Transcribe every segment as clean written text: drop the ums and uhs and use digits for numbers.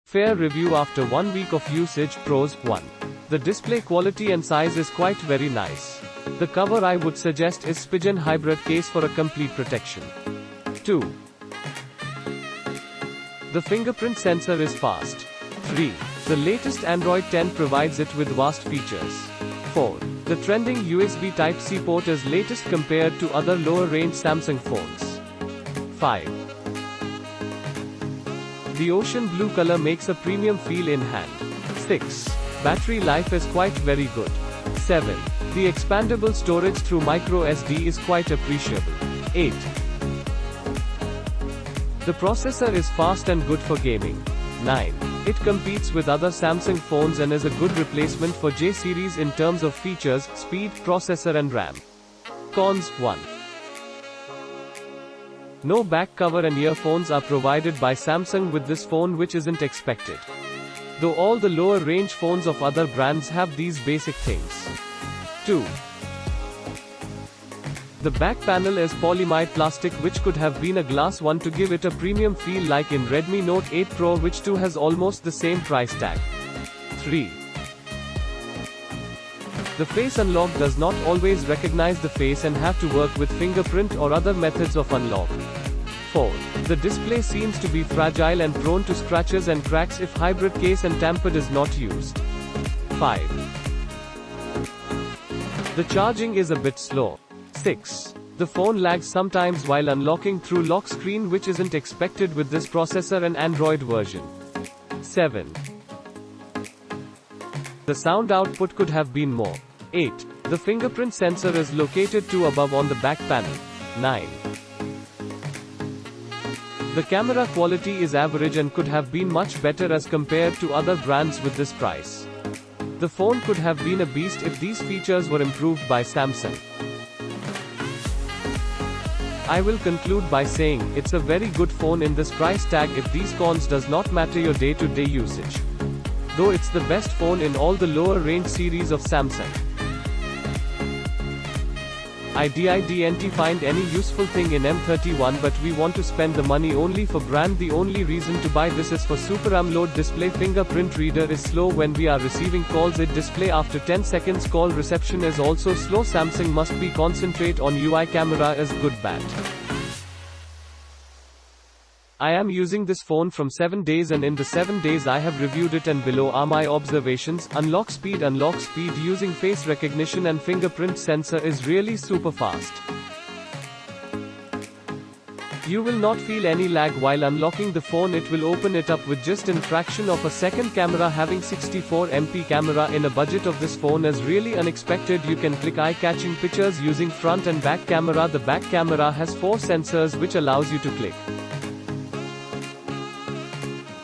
Fair review after 1 week of usage. Pros. 1. The display quality and size is quite very nice. The cover I would suggest is Spigen hybrid case for a complete protection. 2. The fingerprint sensor is fast. 3. The latest Android 10 provides it with vast features. 4. The trending USB Type-C port is latest compared to other lower-range Samsung phones. 5. The ocean blue color makes a premium feel in hand. 6. Battery life is quite very good. 7. The expandable storage through micro SD is quite appreciable. 8. The processor is fast and good for gaming. 9. It competes with other Samsung phones and is a good replacement for J series in terms of features, speed, processor and RAM. Cons. 1. No back cover and earphones are provided by Samsung with this phone, which isn't expected. Though all the lower range phones of other brands have these basic things. 2. The back panel is polyimide plastic, which could have been a glass one to give it a premium feel like in Redmi Note 8 Pro, which too has almost the same price tag. 3. The face unlock does not always recognize the face and have to work with fingerprint or other methods of unlock. 4. The display seems to be fragile and prone to scratches and cracks if hybrid case and tampered is not used. 5. The charging is a bit slow. 6. The phone lags sometimes while unlocking through lock screen, which isn't expected with this processor and Android version. 7. The sound output could have been more. 8. The fingerprint sensor is located too above on the back panel. 9. The camera quality is average and could have been much better as compared to other brands with this price. The phone could have been a beast if these features were improved by Samsung. I will conclude by saying, it's a very good phone in this price tag if these cons does not matter your day-to-day usage. Though it's the best phone in all the lower range series of Samsung. I didn't find any useful thing in M31, but we want to spend the money only for brand. The only reason to buy this is for Super AMOLED display. Fingerprint reader is slow when we are receiving calls. It display after 10 seconds. Call reception is also slow. Samsung must be concentrate on UI. Camera is good bad. I am using this phone from 7 days, and in the 7 days I have reviewed it, and below are my observations. Unlock speed using face recognition and fingerprint sensor is really super fast. You will not feel any lag while unlocking the phone. It will open it up with just in fraction of a second. Camera having 64 MP camera in a budget of this phone is really unexpected. You can click eye-catching pictures using front and back camera. The back camera has 4 sensors which allows you to click.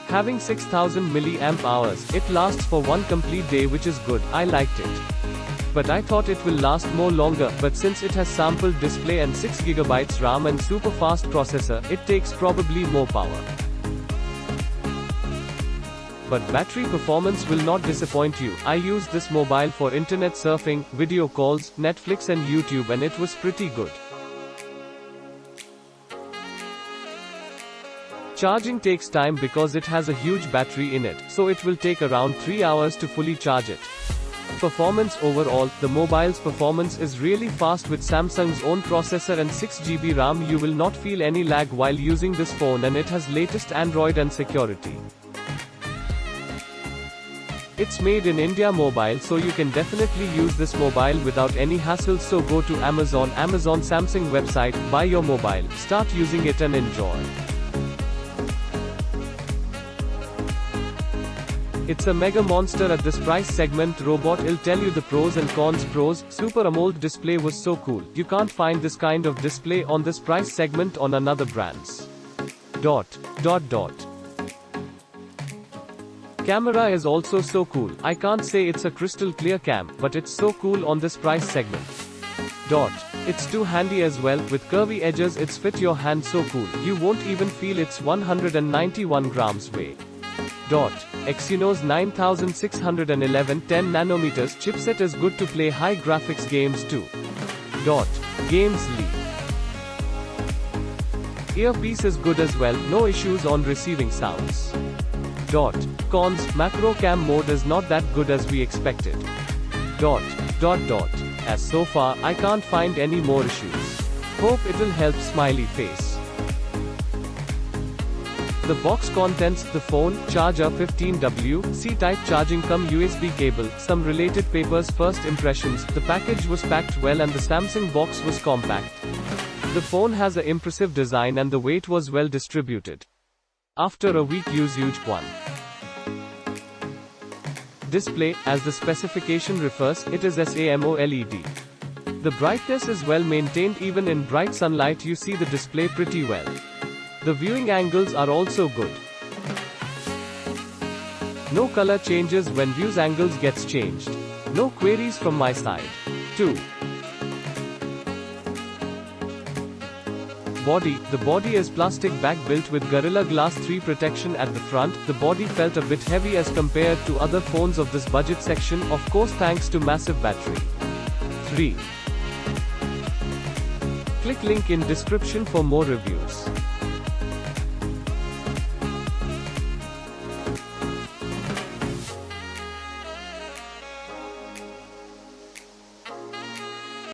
Having 6000 mAh, it lasts for 1 complete day, which is good. I liked it. But I thought it will last more longer, but since it has sampled display and 6GB RAM and super fast processor, it takes probably more power. But battery performance will not disappoint you. I used this mobile for internet surfing, video calls, Netflix and YouTube, and it was pretty good. Charging takes time because it has a huge battery in it, so it will take around 3 hours to fully charge it. Performance overall, the mobile's performance is really fast with Samsung's own processor and 6GB RAM. You will not feel any lag while using this phone, and it has latest Android and security. It's made in India mobile, so you can definitely use this mobile without any hassle. So go to Amazon Samsung website, buy your mobile, start using it and enjoy. It's a mega monster at this price segment. Robot, I'll tell you the pros and cons. Pros: Super AMOLED display was so cool. You can't find this kind of display on this price segment on another brands. Camera is also so cool. I can't say it's a crystal clear cam, but it's so cool on this price segment. It's too handy as well, with curvy edges. It's fit your hand, so cool. You won't even feel it's 191 grams weight. Exynos 9611 10 nanometers chipset is good to play high graphics games too. Games League. Earpiece is good as well, no issues on receiving sounds. Cons, macro cam mode is not that good as we expected. As so far, I can't find any more issues. Hope it'll help smiley face. The box contents: the phone, charger 15W, C-type charging cum USB cable, some related papers. First impressions: the package was packed well and the Samsung box was compact. The phone has an impressive design and the weight was well distributed. After a week usage, one display, as the specification refers, it is AMOLED. The brightness is well maintained. Even in bright sunlight you see the display pretty well. The viewing angles are also good. No color changes when views angles gets changed. No queries from my side. 2. Body. The body is plastic back built with Gorilla Glass 3 protection at the front. The body felt a bit heavy as compared to other phones of this budget section, of course thanks to massive battery. 3. Click link in description for more reviews.